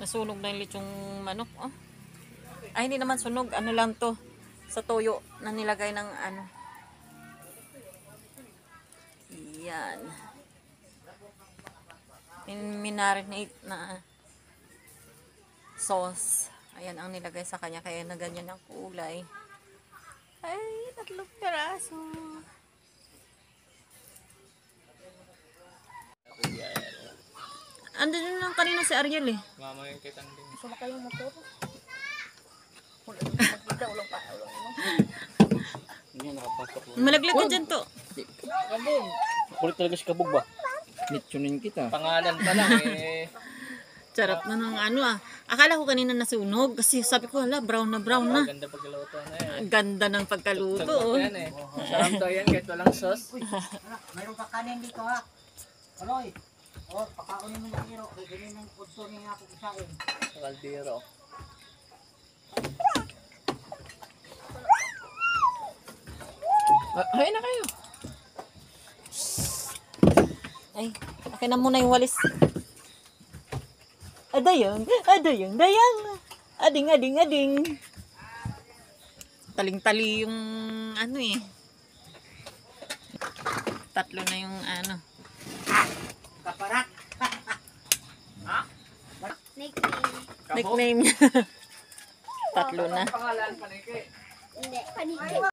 Nasunog na yung lechong manok. Oh. Ay, hindi naman sunog. Ano lang to. Sa toyo na nilagay ng ano. Yan. Minarinate na sauce. Ayan ang nilagay sa kanya. Kaya na ganyan ang kulay. Ay, 3 peraso. Andun lang kanina si Ariel eh. Mama yung kitang din. Suma kayong motor. Ulang pa. Hindi nakapasok. Malaglag ka dyan to. Kabog. Kulit talaga si Kabog ba? Nitsunin kita. Pangalan pa lang eh. Sarap na ng ano ah. Akala ko kanina nasunog. Kasi sabi ko, hala, brown na brown na. Ganda pagluto na yan. Ang ganda ng pagkaluto. Sarap Oh. yan eh. Sarap to yan kahit walang sauce. Mayroon pa kanin dito ha. Kaloy. Oh, pakaunin mo ng hero. Kaya ganyan ng kudso niya nga po kusain. Kaldero. Ay na kayo. Ay, akin na muna yung walis. Adayang, adayang, dayang. Ading, ading, ading. Taling-tali yung ano eh. 3 na yung ano. Kaparak. Nickname niya. 3 na. Pangalan pa na ikaw eh. Hindi, paniki.